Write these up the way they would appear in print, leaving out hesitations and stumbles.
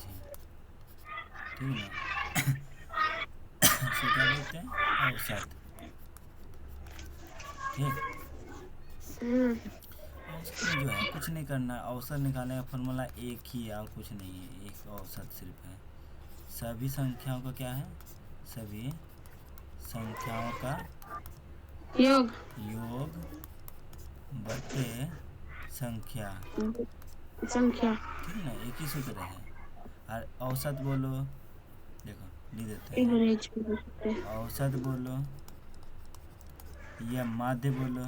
इसे, ठीक ना। इसको क्या बोलते हैं, औसत। ठीक। हम्म। औसत में जो है कुछ नहीं करना है, औसत निकालने का फॉर्मूला एक ही है और कुछ नहीं है, एक औसत सिर्फ है। सभी संख्याओं का क्या है, सभी संख्याओं का योग। योग बटे संख्या। संख्या। ठीक है ना, एक ही सूत्र है। और औसत बोलो, देखो लिख देते हैं। एवरेज भी बोल सकते हैं। औसत बोलो या माध्य बोलो,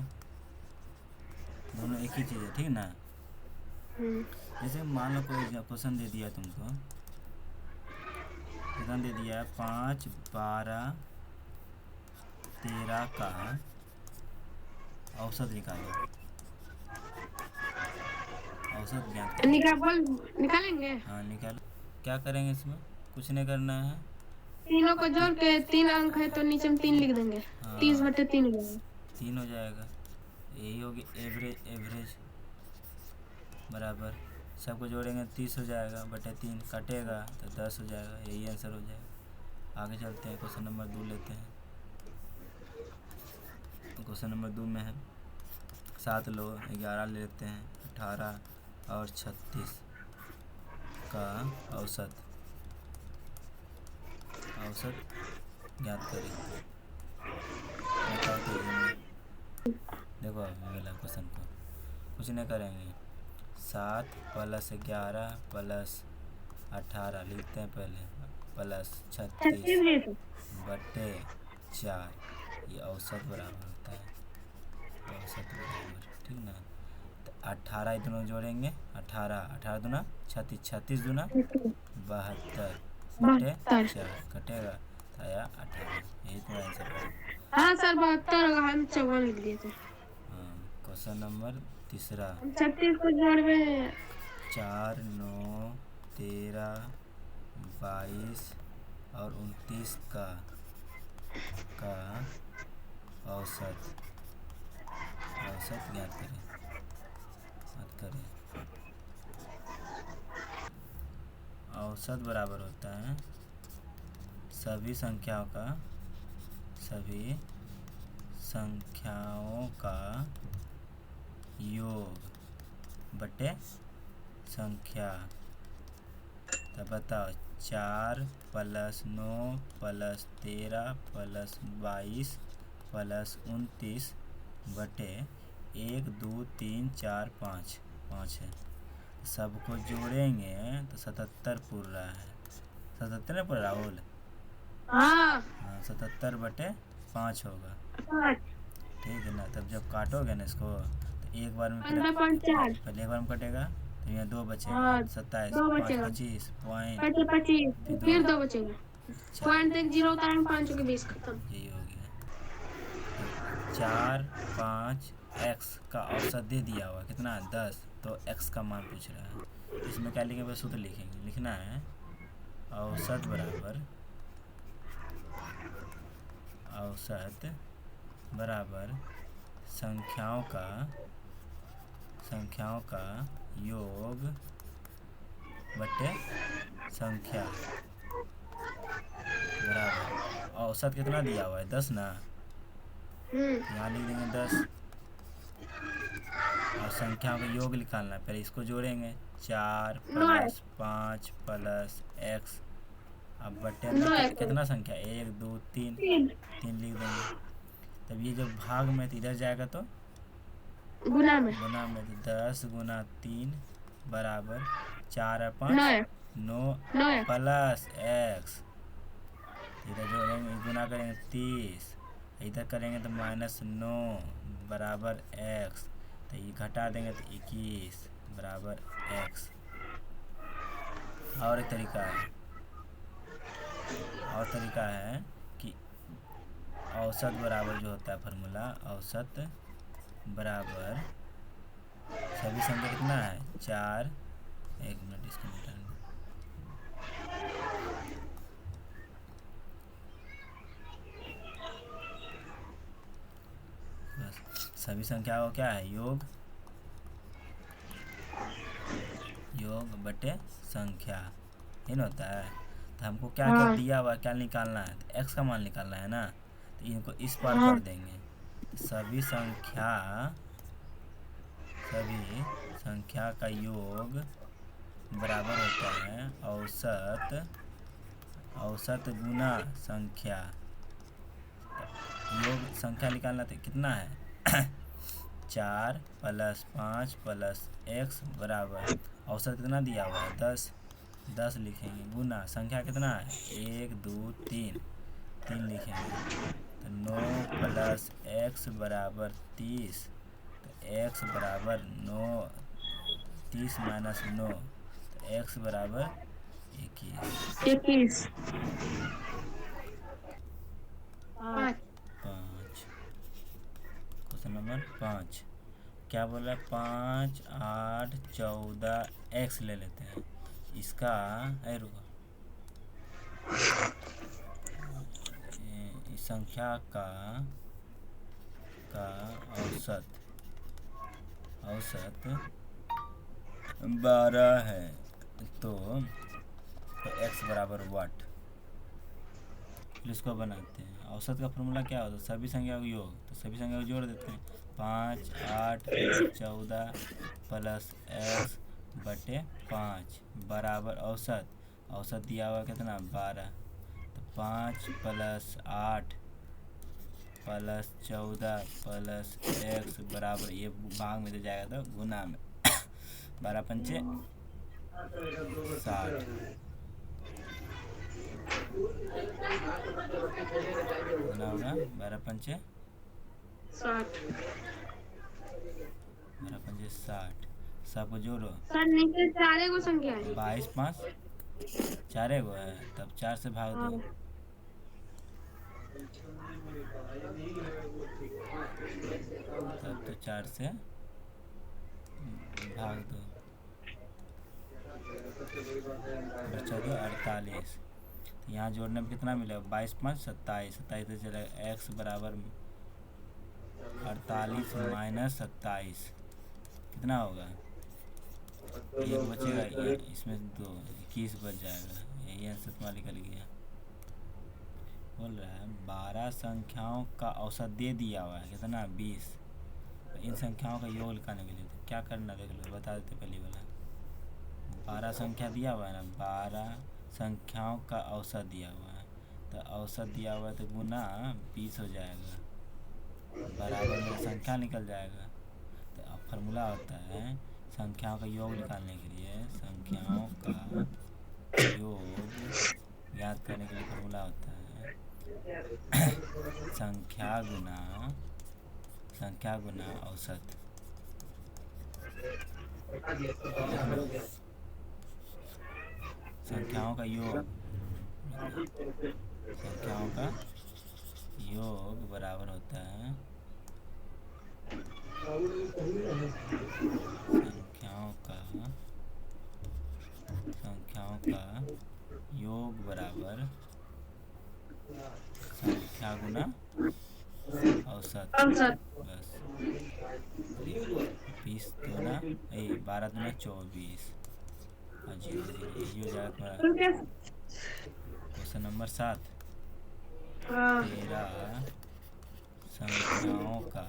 दोनों एक ही चीज़ है, ठीक ना। हम्म। जैसे मान लो कोई क्वेश्चन दे दिया तुमको, कितना दे दिया है, 5, 12, 13 का औसत निकालो, औसत ज्ञात करो। निकालेंगे। हाँ निकालो। क्या करेंगे इसमें, कुछ नहीं करना है। तीनों को जोड़ के 3 अंक है तो नीचे में 3 लिख देंगे। तीस हाँ बटे तीन हो जाएगा। 3 हो जाएगा। यही होगी एवरेज, एवरेज बराबर, सबको जोड़ेंगे 30 हो जाएगा, बटे 3 कटेगा तो 10 हो जाएगा, यही आंसर हो जाएगा। आगे चलते हैं, क्वेश्चन नंबर 2 लेते हैं। क्वेश्चन नंबर 2 में है 7 लो 11 लेते हैं, 18 और 36 का औसत, औसत ज्ञात करें। बताओ तेजी में। देखो अभी वाला क्वेश्चन को कुछ नहीं करेंगे, 7 प्लस 11 प्लस 18 लिखते हैं पहले, प्लस 36 36 बटे 4, ये औसत बराबर होता है, औसत बराबर, ठीक ना। तो 18 इतनों जोड़ेंगे, 18 18 दूना 36, 36 दूना 72 बटे 72। 4 कटेगा तो आया 18, यही तुम्हारा आंसर बना। हाँ सर 72 होगा, हम 54 लिख दिए थे। हाँ क्वेश्चन नंबर तीसरा, हम 36 को जोड़ में 4, 9, 13, 22 और 29 का औसत, औसत ज्ञात करें, ज्ञात करें। औसत बराबर होता है सभी संख्याओं का, सभी संख्याओं का योग बटे संख्या। तो बताओ, 4 प्लस 9 प्लस 13 प्लस 22 प्लस 29 बटे 1 2 3 4 5, 5 है। सबको जोड़ेंगे तो 77 पुर रहा है, 77 नहीं पुर रहा बोल। हाँ हाँ 77 बटे 5 होगा, 5। ठीक है ना। तब जब काटोगे ना इसको तो एक बार में फिर 15.4। पहले एक बार में कटेगा तो यहाँ 2 बचेगा, हाँ 27 दो 5 बचेगा। 25 पॉइंट, बचे 25। फिर दो, फिर 2 बचेगा। चार, पॉइंट एक जीरो उतारे में 5 के 20 खत्म। यही हो गया। तो 4 5 एक्स का औसत दे दिया हुआ कितना, 10, तो एक्स का मान पूछ रहा है। इसमें क्या लिखेंगे, बस सूत्र लिखेंगे, लिखना है औसत बराबर, औसत बराबर संख्याओं का, संख्याओं का योग बटे संख्या बराबर, औसत कितना दिया हुआ है, 10 ना। तो यहाँ लिख देंगे 10, और संख्याओं का योग निकालना है, पहले इसको जोड़ेंगे, 4 नौ प्लस 5 प्लस एक्स, अब बटे अंदर 9 एक कितना संख्या, 1 2 3, 3 3 लिख देंगे। तब ये जब भाग में तो इधर जाएगा तो गुना में गुना में, तो 10 गुना 3 बराबर 4 और 9 5 9 9। प्लस एक्स, इधर जोड़ेंगे गुना करेंगे 30, इधर करेंगे तो -9 बराबर एक्स, तो ये घटा देंगे तो 21 बराबर एक्स। और एक तरीका है, और तरीका है कि औसत बराबर जो होता है फार्मूला, औसत बराबर सभी संख्या कितना है, 4, 1 मिनट इसको मिटाएंगे, बस सभी संख्या को क्या है, योग, योग बटे संख्या, ये ना होता है। तो हमको क्या क्या हाँ दिया हुआ, क्या निकालना है, तो एक्स का मान निकालना है ना, तो इनको इस पार हाँ कर देंगे। तो सभी संख्या का योग बराबर होता है औसत औसत गुना संख्या। योग संख्या निकालना तो कितना है 4+5+x बराबर औसत कितना दिया हुआ है 10। 10 लिखेंगे गुना संख्या कितना है 1 2 3, 3 लिखेंगे। तो 9+x बराबर 30। तो x बराबर 9, 30 - 9, तो x बराबर 21। 21 5। 5। क्वेश्चन नंबर 5 क्या बोला है 5 8 14 x ले लेते हैं। इसका है रुको, इस संख्या का औसत औसत 12 है। तो x बराबर वाट। फिर इसको बनाते हैं। औसत का फॉर्मूला क्या होता है सभी संख्या का योग, तो सभी संख्या को जोड़ देते हैं 5 8 + 14 + x बराबर औसत। औसत दिया हुआ कितना 12। तो 5+8 + 14 + x बराबर ये भाग में दे जाएगा तो गुना में 12×5 = 60। कितना होगा 12×5 60। 12×5 = 60। सबको जोड़ो। सर नीचे चारे को संख्या है। 22×5 4 गो है, तब 4 से भाग हाँ दो। तब तो 4 से भाग दो, बचा दो 48। तो यहाँ जोड़ने में कितना मिलेगा 22×5 = 27। 27 से चलेगा x बराबर 48 - 27 कितना होगा, एक बचेगा इसमें 2, 21 बच जाएगा। यही आंसर तुम्हारा निकल गया। बोल रहा है 12 संख्याओं का औसत दे दिया हुआ है कितना 20। इन संख्याओं का योग निकालने के लिए तो क्या करना देख लो, बता देते पहली वाला। 12 संख्या दिया हुआ है ना, 12 संख्याओं का औसत दिया हुआ है, तो औसत दिया हुआ है तो गुना 20 हो जाएगा, बराबर मेरा संख्या निकल जाएगा। तो अब फार्मूला होता है संख्याओं का योग निकालने के लिए, संख्याओं का योग ज्ञात करने के लिए फार्मूला होता है संख्या गुना औसत। लिख लो संख्याओं का योग, संख्याओं का योग बराबर होता है संख्याओं का योग बराबर संख्या गुना औसत। औसत। बस 20 दूना 12 दूना 24 और 0 0 यही हो जाएगा तुम्हारा। तो क्या? क्वेश्चन नंबर 7 हाँ 13 संख्याओं का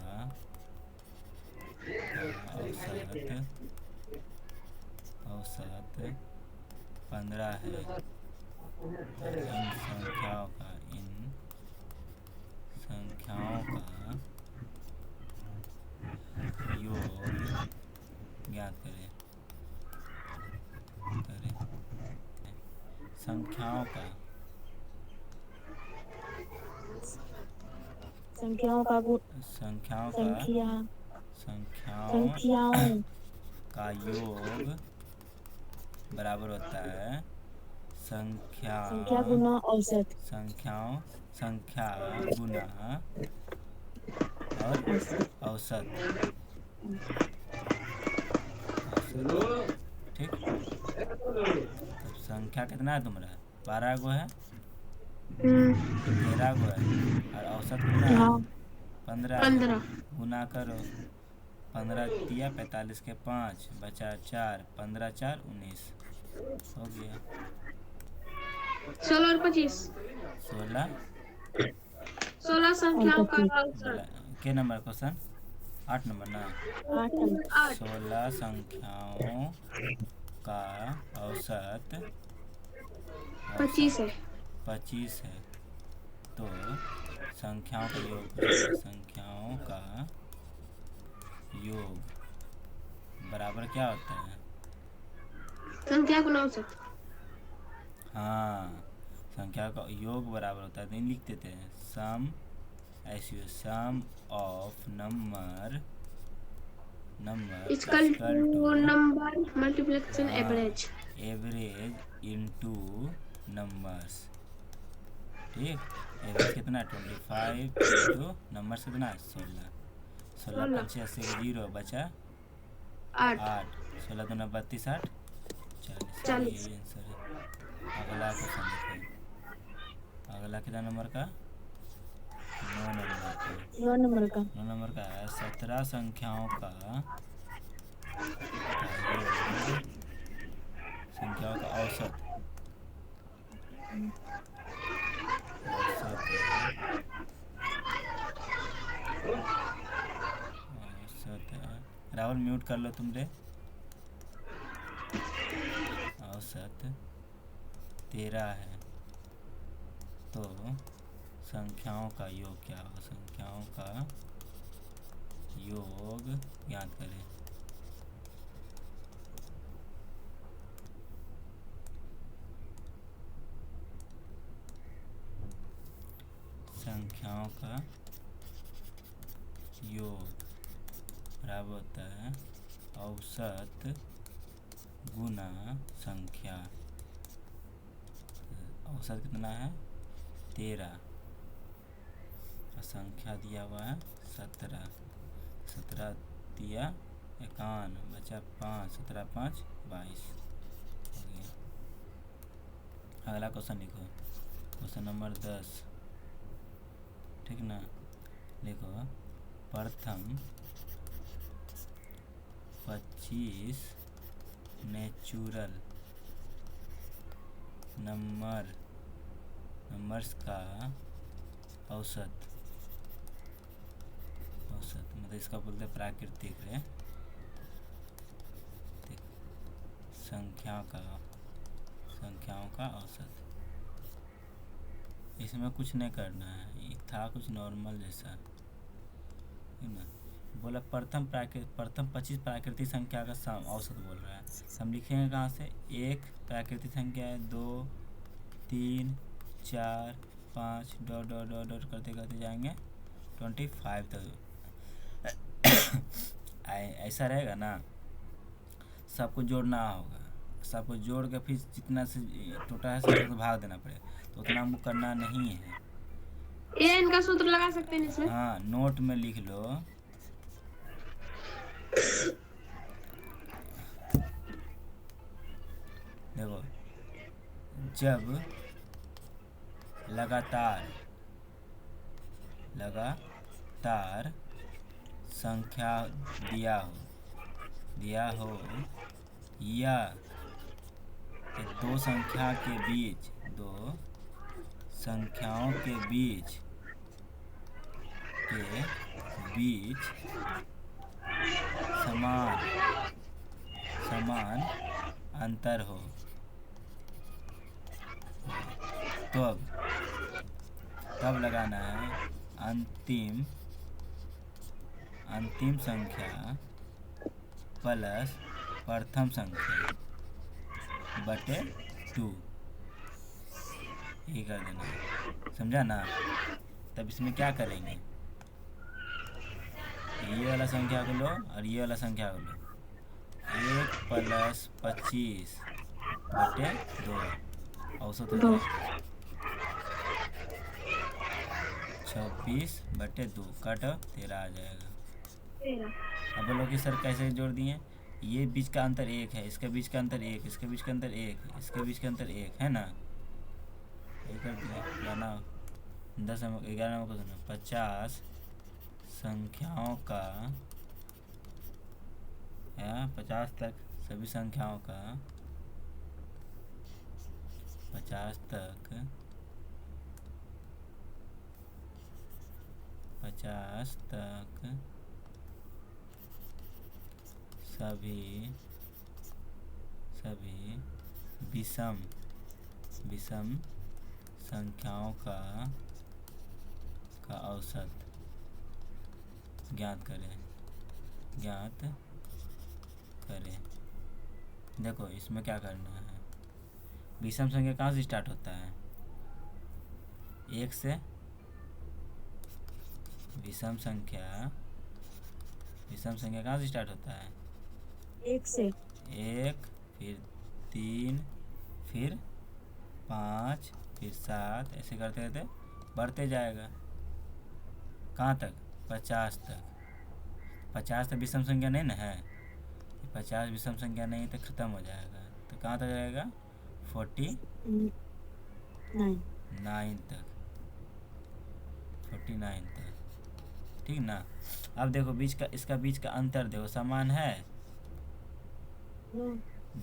औसत 15 है। इन संख्याओं का योग ज्ञात करें। संख्याओं का संख्याओं का संख्याओं का संख्या संख्याओं संख्याओं का योग बराबर होता है संख्या संख्या गुना औसत। संख्या गुना और औसत। ठीक, तो संख्या कितना है तुम्हारा 12 गो है, 13 गो है, और औसत कितना है हाँ 15 है। 15। गुना करो 15 दिया 45 के 5 बचा 4, 15 4 19 हो गया। 16 और 25। 16 16 संख्याओं का बोला औसत। के नंबर क्वेश्चन 8 नंबर ना। 8। 16 संख्याओं का औसत 25 है। 25 है। तो संख्याओं का योग पूछा है। संख्याओं का योग बराबर क्या होता है? संख्या गुना औसत। हाँ, संख्या का योग बराबर होता है तो इन लिख देते हैं सम, ऐसे sum of number equal equal to two, number multiplication हाँ, एवरेज। Average into numbers. ठीक, एवरेज कितना 25 इंटू नंबर्स कितना 16। 16 16। पंचे 80 के 0 बचा 8। 8। 16 दूना 32 8 40। यही 40। आंसर है। अगला क्वेश्चन देखो। अगला कितना नंबर का? 9 नंबर का। 9 नंबर का। 9 नंबर का है 17 संख्याओं का योग, संख्याओं का औसत। औसत है, औसत है। राहुल म्यूट कर लो तुम रे। औसत 13 है। तो संख्याओं का योग क्या होगा? संख्याओं का योग ज्ञात करें। संख्याओं का योग बराबर होता है औसत गुना संख्या। औसत कितना है 13 और संख्या दिया हुआ है 17। 17 दिया 51 बचा 5, 17 5 22 हो गया। अगला क्वेश्चन लिखो, क्वेश्चन नंबर 10। ठीक ना, लिखो प्रथम 25 नेचुरल नंबर्स का औसत। औसत मतलब इसका बोलते हैं प्राकृतिक है संख्याओं का औसत। इसमें कुछ नहीं करना है, ये था कुछ नॉर्मल जैसा है ना। बोला प्रथम 25 प्राकृतिक संख्या का सम औसत बोल रहा है। हम लिखेंगे कहाँ से? एक प्राकृतिक संख्या है, 2 3 4 5 डॉट डॉट डॉट डॉट करते करते जाएंगे 25 तक। ऐसा रहेगा ना, सबको जोड़ना होगा। सबको जोड़ के फिर जितना से टोटल है सबसे तो भाग देना पड़ेगा, तो उतना हमको करना नहीं है। ये इनका सूत्र लगा सकते हैं इसमें। हाँ, नोट में लिख लो। देखो, जब लगातार संख्या दिया हो या दो संख्याओं के बीच समान अंतर हो, तो तब लगाना है अंतिम संख्या प्लस प्रथम संख्या बटे 2। यही कर देना है, समझा ना। तब इसमें क्या करेंगे, ये वाला संख्या को लो और ये वाला संख्या को लो। 1 + 25 बटे 2 औसत हो 2। जाएगा 26 बटे 2 काटो 13 आ जाएगा। 13। अब बोलो कि सर कैसे जोड़ दिए? ये बीच का अंतर 1 है, इसके बीच का अंतर 1, इसके बीच का अंतर 1, इसके बीच का अंतर 1 है ना। ये कर दिया जाना। 11 नंबर को सुनो, 50 संख्याओं का या 50 तक सभी संख्याओं का 50 तक 50 तक सभी विषम संख्याओं का औसत ज्ञात करें। देखो इसमें क्या करना है, विषम संख्या कहाँ से स्टार्ट होता है? 1 से। विषम संख्या कहाँ से स्टार्ट होता है? 1 से। 1, फिर 3, फिर 5, फिर 7, ऐसे करते करते बढ़ते जाएगा। कहाँ तक? 50 तक। 50 तक विषम संख्या नहीं ना है, 50 विषम संख्या नहीं तो ख़त्म हो जाएगा। तो कहाँ तक जाएगा? 49 तक। 49 तक, ठीक ना। अब देखो इसका बीच का अंतर देखो, समान है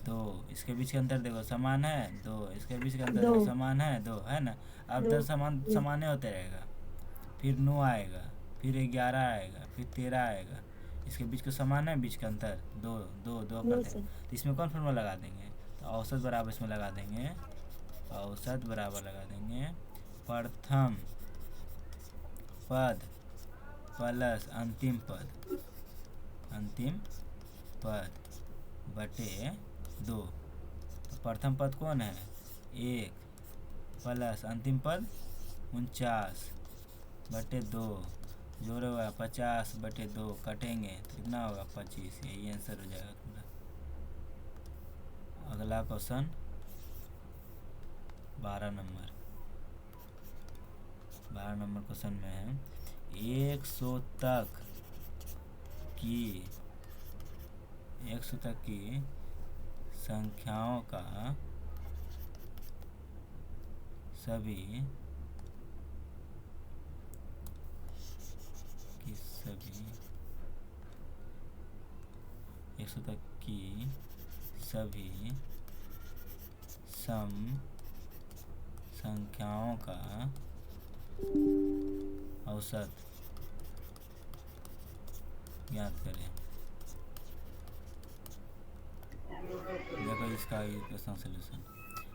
2। इसके बीच का अंतर देखो, समान है 2। इसके बीच का अंतर देखो, समान है 2, है ना। अब 10 समान्य होते रहेगा। फिर 9 आएगा, फिर 11 आएगा, फिर 13 आएगा। इसके बीच का समान है, बीच का अंतर 2 करते हैं। तो इसमें कौन फॉर्मूला लगा देंगे? तो औसत बराबर इसमें लगा देंगे। औसत बराबर लगा देंगे प्रथम पद प्लस अंतिम पद बटे 2। तो प्रथम पद कौन है? 1 प्लस अंतिम पद 49 बटे 2, जोड़े हुआ 50 बटे 2, कटेंगे तो कितना होगा? 25। यही आंसर हो जाएगा तुम्हारा। अगला क्वेश्चन 12 नंबर क्वेश्चन में है 100 तक की संख्याओं का सभी 100 तक की सभी सम संख्याओं का औसत ज्ञात करें। देखो इसका क्वेश्चन सोल्यूशन।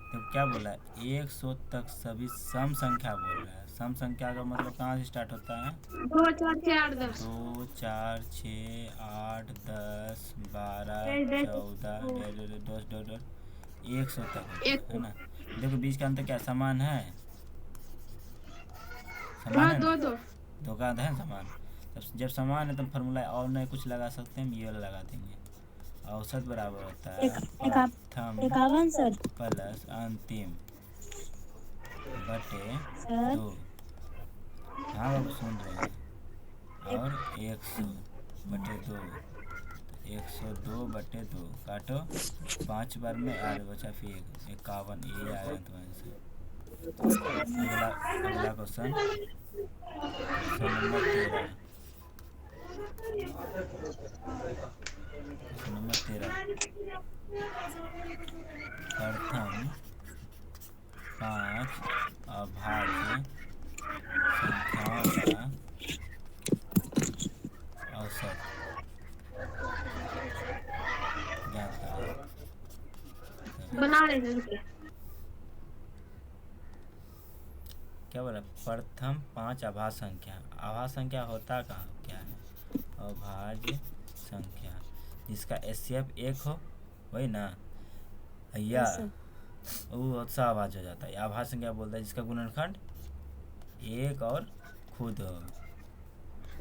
तो क्या बोला है? 100 तक सभी सम संख्या बोल रहा है। सम संख्या का मतलब कहाँ से स्टार्ट होता है? 2, 4, 6, 8, 10। 2, 4, 6, 8, 10, 12, 14, 100 तक होता है ना। देखो बीच का अंतर क्या समान है? समान है ना? 2 का अंतर है समान। जब समान है तो फॉर्मूला और नहीं कुछ लगा सकते हैं, ये वाला लगा देंगे। औसत बराबर होता है प्रथम प्लस अंतिम बटे 2। हाँ बाबू सुन रहे हैं। और 100 बटे 2, 102 बटे 2, काटो 5 बार में 8 बचा, फिर 51। ये आएगा तुम्हारे आंसर। अगला क्वेश्चन नंबर 13। प्रथम 5 अभाज्य संख्याओं का औसत ज्ञात करें। बना रहे हैं। क्या बोला? प्रथम 5 अभाज्य संख्या होता क्या है? अभाज्य संख्या जिसका एचसीएफ 1 हो, वही ना भैया, वो अभाज्य हो जाता है। अभाज्य संख्या बोलता है जिसका गुणनखंड 1 और खुद हो,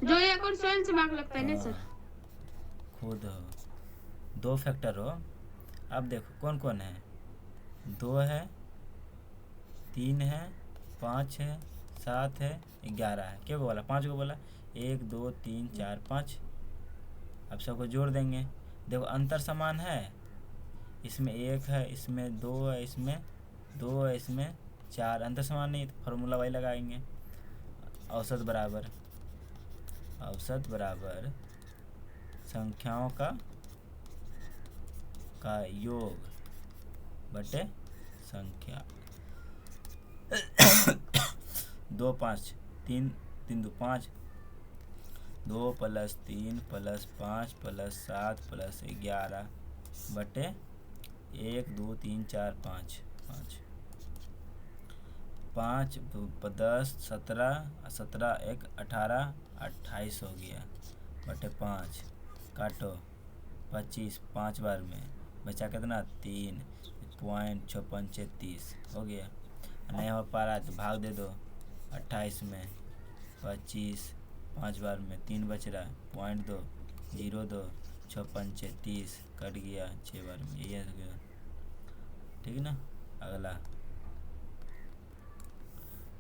जो 1 और स्वयं से भाग लगता है ना सर। खुद हो, 2 फैक्टर हो। अब देखो कौन कौन है? 2 है, 3 है, 5 है, 7 है, 11 है। क्या को बोला? 5 को बोला। 1, 2, 3, 4, 5। अब सबको जोड़ देंगे। देखो अंतर समान है, इसमें 1 है, इसमें 2 है, इसमें 2 है, इसमें 4। अंतर समान नहीं, तो फॉर्मूला वही लगाएंगे। औसत बराबर संख्याओं का योग बटे संख्या। दो पाँच तीन, तीन दो पाँच, 2 + 3 + 5 + 7 + 11 बटे 1 2 3 4 5 5 5 10 17 17 1 18 28 हो गया बटे 5 काटो 25 5 बार में बचा कितना 3 पॉइंट 6 30 हो गया। नहीं हो पा रहा है तो भाग दे दो 28 में 25 5 बार में 3 बच रहा है पॉइंट 2 0 2 6 30 कट गया 6 बार में, यही हो गया ठीक है ना। अगला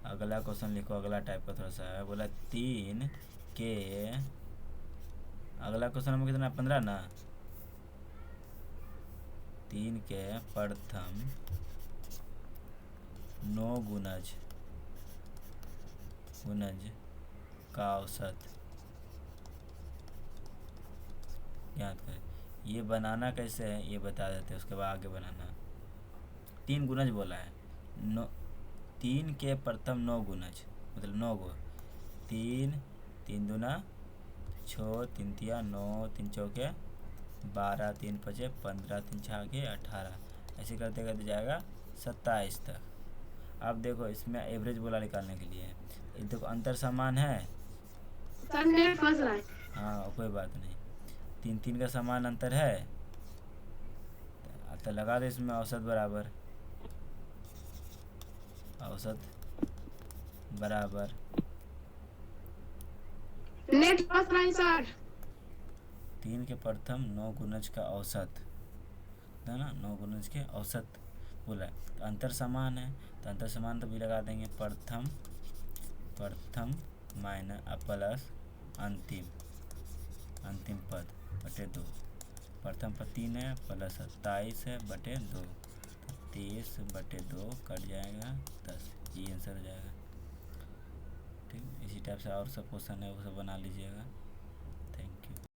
अगला क्वेश्चन लिखो, अगला टाइप का थोड़ा सा है, बोला 3 के, अगला क्वेश्चन नंबर कितना 15 ना, 3 के प्रथम 9 गुणज का औसत याद करें। ये बनाना कैसे है ये बता देते हैं, उसके बाद आगे बनाना। 3 गुणज बोला है, 3 के प्रथम 9 गुणज मतलब 9 गो, 3 3 दूना 6 3 तिया 9 3 चौके 12 3 पचे 15 3 छाके 18, ऐसे करते करते जाएगा 27 तक। अब देखो इसमें एवरेज बोला निकालने के लिए, देखो अंतर समान है, सर नेट फंस रहा है। हाँ कोई बात नहीं, 3 3 का समान अंतर है तो लगा दो इसमें औसत बराबर, औसत बराबर नेट फंस रहा है सर। 3 के प्रथम 9 गुणज का औसत है ना, 9 गुणज के औसत बोला है, तो अंतर समान है तो अंतर समान तो भी लगा देंगे, प्रथम माइनस प्लस अंतिम पद बटे 2, प्रथम पद 3 है प्लस 27 है बटे 2, 23 बटे 2 कट जाएगा 10, ये आंसर हो जाएगा। ठीक, इसी टाइप से और सब क्वेश्चन है वो सब बना लीजिएगा।